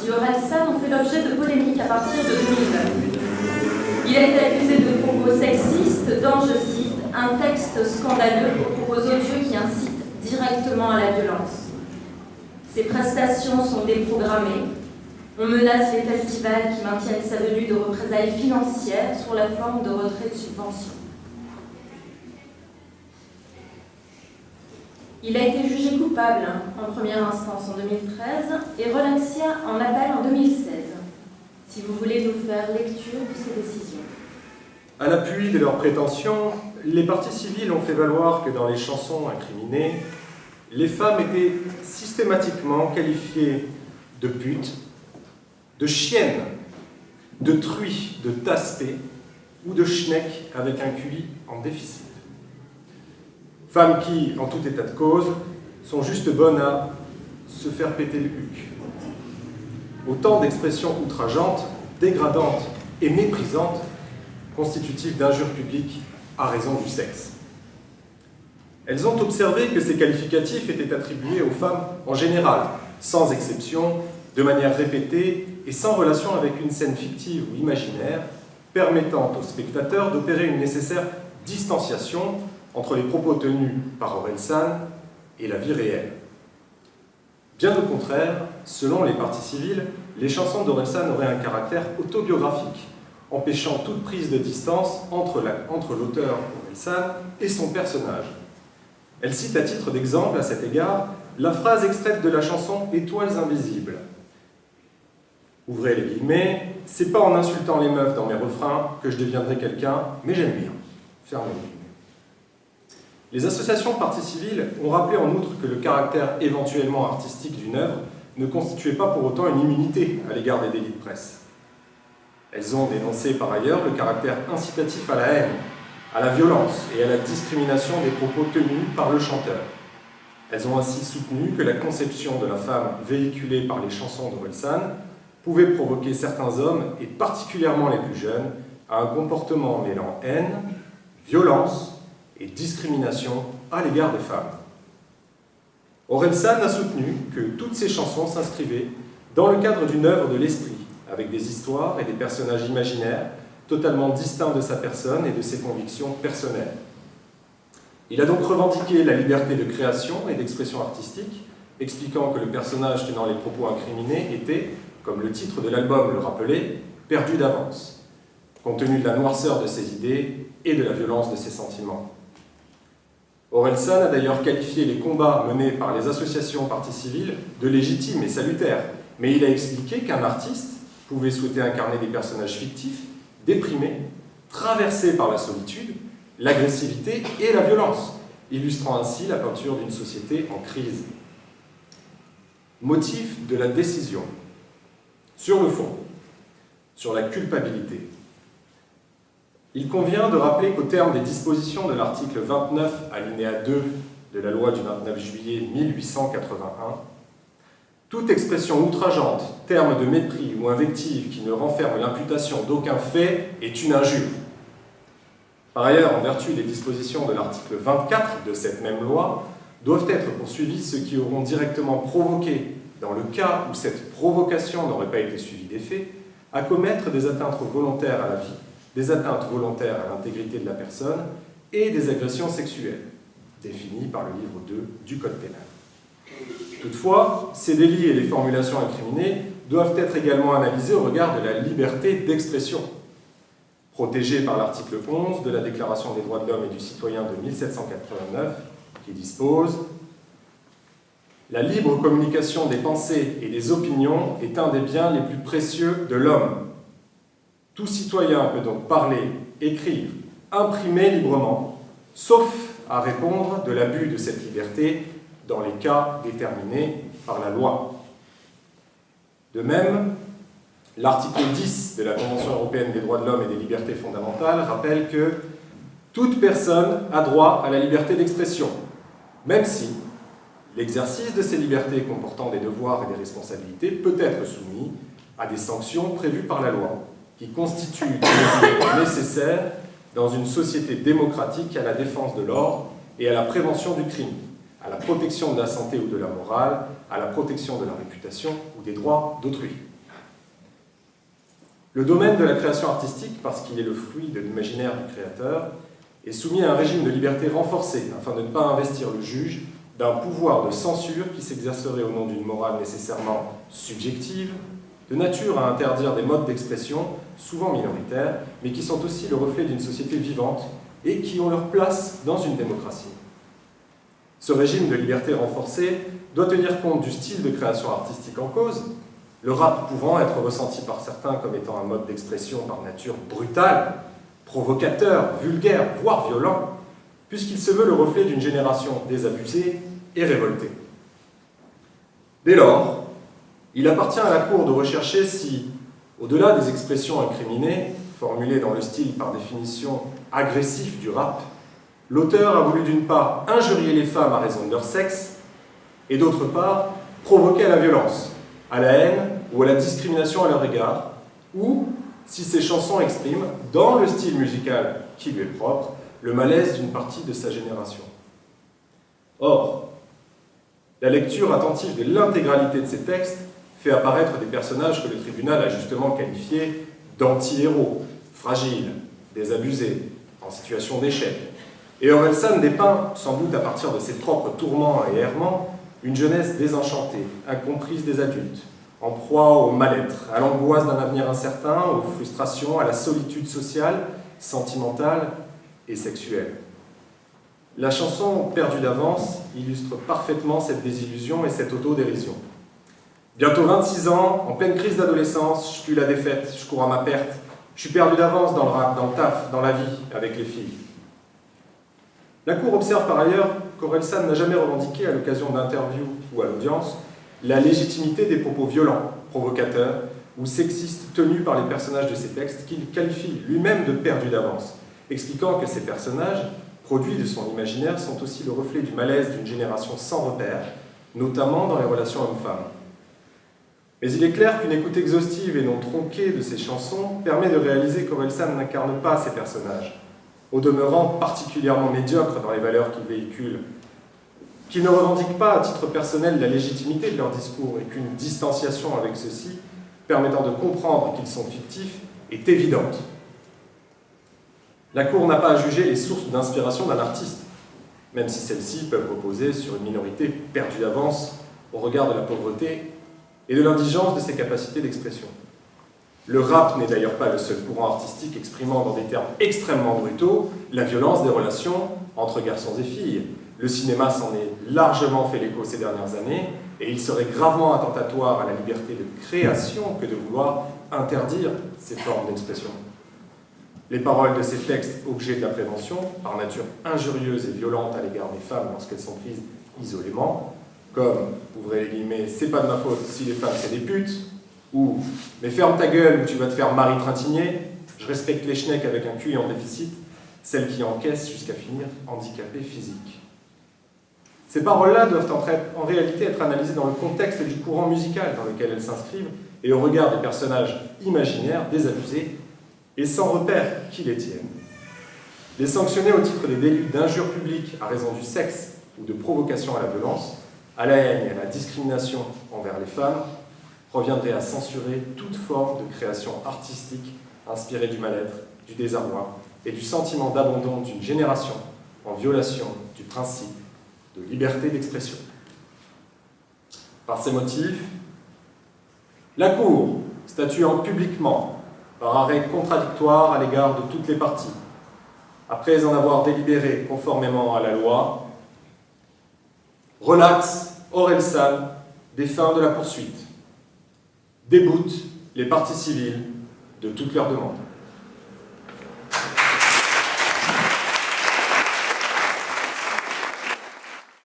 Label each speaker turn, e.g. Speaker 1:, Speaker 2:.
Speaker 1: dit Orelsan, ont fait l'objet de polémiques à partir de 2009. Il a été accusé de propos sexistes dans, je cite, un texte scandaleux aux propos odieux qui incite directement à la violence. Ses prestations sont déprogrammées. On menace les festivals qui maintiennent sa venue de représailles financières sous la forme de retrait de subventions. Il a été jugé coupable en première instance en 2013 et relaxé en appel en 2016. Si vous voulez nous faire lecture de ces décisions.
Speaker 2: À l'appui de leurs prétentions, les partis civils ont fait valoir que dans les chansons incriminées, les femmes étaient systématiquement qualifiées de putes, de chiennes, de truies, de taspées ou de schneck avec un QI en déficit. Femmes qui, en tout état de cause, sont juste bonnes à se faire péter le huc. Autant d'expressions outrageantes, dégradantes et méprisantes, constitutives d'injures publiques à raison du sexe. Elles ont observé que ces qualificatifs étaient attribués aux femmes en général, sans exception, de manière répétée et sans relation avec une scène fictive ou imaginaire, permettant aux spectateurs d'opérer une nécessaire distanciation entre les propos tenus par Orelsan et la vie réelle. Bien au contraire, selon les partis civils, les chansons d'Orelsan auraient un caractère autobiographique, empêchant toute prise de distance entre l'auteur Orelsan et son personnage. Elle cite à titre d'exemple, à cet égard, la phrase extraite de la chanson « Étoiles invisibles ». Ouvrez les guillemets, « C'est pas en insultant les meufs dans mes refrains que je deviendrai quelqu'un, mais j'aime bien. » Fermez les guillemets. Les associations parties civiles ont rappelé en outre que le caractère éventuellement artistique d'une œuvre ne constituait pas pour autant une immunité à l'égard des délits de presse. Elles ont dénoncé par ailleurs le caractère incitatif à la haine, à la violence et à la discrimination des propos tenus par le chanteur. Elles ont ainsi soutenu que la conception de la femme véhiculée par les chansons d'Orelsan pouvait provoquer certains hommes, et particulièrement les plus jeunes, à un comportement mêlant haine, violence et discrimination à l'égard des femmes. Orelsan a soutenu que toutes ces chansons s'inscrivaient dans le cadre d'une œuvre de l'esprit, avec des histoires et des personnages imaginaires totalement distincts de sa personne et de ses convictions personnelles. Il a donc revendiqué la liberté de création et d'expression artistique, expliquant que le personnage tenant les propos incriminés était, comme le titre de l'album le rappelait, perdu d'avance, compte tenu de la noirceur de ses idées et de la violence de ses sentiments. Orelsan a d'ailleurs qualifié les combats menés par les associations parties civiles de légitimes et salutaires, mais il a expliqué qu'un artiste pouvait souhaiter incarner des personnages fictifs, déprimés, traversés par la solitude, l'agressivité et la violence, illustrant ainsi la peinture d'une société en crise. Motif de la décision. Sur le fond, sur la culpabilité. Il convient de rappeler qu'au terme des dispositions de l'article 29, alinéa 2 de la loi du 29 juillet 1881, toute expression outrageante, terme de mépris ou invective qui ne renferme l'imputation d'aucun fait est une injure. Par ailleurs, en vertu des dispositions de l'article 24 de cette même loi, doivent être poursuivis ceux qui auront directement provoqué, dans le cas où cette provocation n'aurait pas été suivie des faits, à commettre des atteintes volontaires à la vie, des atteintes volontaires à l'intégrité de la personne et des agressions sexuelles, définies par le livre 2 du Code pénal. Toutefois, ces délits et les formulations incriminées doivent être également analysés au regard de la liberté d'expression, protégée par l'article 11 de la Déclaration des droits de l'homme et du citoyen de 1789, qui dispose « La libre communication des pensées et des opinions est un des biens les plus précieux de l'homme. Tout citoyen peut donc parler, écrire, imprimer librement, sauf à répondre de l'abus de cette liberté dans les cas déterminés par la loi. » De même, l'article 10 de la Convention européenne des droits de l'homme et des libertés fondamentales rappelle que toute personne a droit à la liberté d'expression, même si l'exercice de ces libertés comportant des devoirs et des responsabilités peut être soumis à des sanctions prévues par la loi, qui constituent des mesures nécessaires dans une société démocratique à la défense de l'ordre et à la prévention du crime, à la protection de la santé ou de la morale, à la protection de la réputation ou des droits d'autrui. Le domaine de la création artistique, parce qu'il est le fruit de l'imaginaire du créateur, est soumis à un régime de liberté renforcé, afin de ne pas investir le juge d'un pouvoir de censure qui s'exercerait au nom d'une morale nécessairement subjective, de nature à interdire des modes d'expression, souvent minoritaires, mais qui sont aussi le reflet d'une société vivante et qui ont leur place dans une démocratie. Ce régime de liberté renforcée doit tenir compte du style de création artistique en cause, le rap pouvant être ressenti par certains comme étant un mode d'expression par nature brutal, provocateur, vulgaire, voire violent, puisqu'il se veut le reflet d'une génération désabusée et révoltée. Dès lors, il appartient à la Cour de rechercher si, au-delà des expressions incriminées, formulées dans le style par définition agressif du rap, l'auteur a voulu d'une part injurier les femmes à raison de leur sexe, et d'autre part provoquer à la violence, à la haine ou à la discrimination à leur égard, ou si ces chansons expriment, dans le style musical qui lui est propre, le malaise d'une partie de sa génération. Or, la lecture attentive de l'intégralité de ces textes fait apparaître des personnages que le tribunal a justement qualifiés d'anti-héros, fragiles, désabusés, en situation d'échec. Et Orelsan dépeint, sans doute à partir de ses propres tourments et errements, une jeunesse désenchantée, incomprise des adultes, en proie au mal-être, à l'angoisse d'un avenir incertain, aux frustrations, à la solitude sociale, sentimentale et sexuelle. La chanson « Perdue d'avance » illustre parfaitement cette désillusion et cette autodérision. Bientôt 26 ans, en pleine crise d'adolescence, je fuis la défaite, je cours à ma perte, je suis perdu d'avance dans le rap, dans le taf, dans la vie, avec les filles. La Cour observe par ailleurs qu'Orelsan n'a jamais revendiqué, à l'occasion d'interviews ou à l'audience, la légitimité des propos violents, provocateurs ou sexistes tenus par les personnages de ces textes qu'il qualifie lui-même de perdus d'avance, expliquant que ces personnages, produits de son imaginaire, sont aussi le reflet du malaise d'une génération sans repère, notamment dans les relations hommes-femmes. Mais il est clair qu'une écoute exhaustive et non tronquée de ces chansons permet de réaliser qu'Orelsan n'incarne pas ces personnages, au demeurant particulièrement médiocres dans les valeurs qu'ils véhiculent, qu'ils ne revendiquent pas à titre personnel la légitimité de leur discours et qu'une distanciation avec ceux-ci, permettant de comprendre qu'ils sont fictifs, est évidente. La Cour n'a pas à juger les sources d'inspiration d'un artiste, même si celles-ci peuvent reposer sur une minorité perdue d'avance au regard de la pauvreté et de l'indigence de ses capacités d'expression. Le rap n'est d'ailleurs pas le seul courant artistique exprimant dans des termes extrêmement brutaux la violence des relations entre garçons et filles. Le cinéma s'en est largement fait l'écho ces dernières années, et il serait gravement attentatoire à la liberté de création que de vouloir interdire ces formes d'expression. Les paroles de ces textes, objets de la prévention, par nature injurieuses et violentes à l'égard des femmes lorsqu'elles sont prises isolément, comme, ouvrez les guillemets, c'est pas de ma faute si les femmes c'est des putes, ou mais ferme ta gueule ou tu vas te faire Marie Trintignant, je respecte les schnecks avec un QI en déficit, celles qui encaissent jusqu'à finir handicapées physiques. Ces paroles-là doivent en réalité être analysées dans le contexte du courant musical dans lequel elles s'inscrivent et au regard des personnages imaginaires, désabusés et sans repère qui les tiennent. Les sanctionner au titre des délits d'injure publique à raison du sexe ou de provocation à la violence, à la haine et à la discrimination envers les femmes, reviendrait à censurer toute forme de création artistique inspirée du mal-être, du désarroi et du sentiment d'abandon d'une génération en violation du principe de liberté d'expression. Par ces motifs, la Cour, statuant publiquement par arrêt contradictoire à l'égard de toutes les parties, après en avoir délibéré conformément à la loi, relaxe Orelsan des fins de la poursuite, déboute les parties civiles de toutes leurs demandes.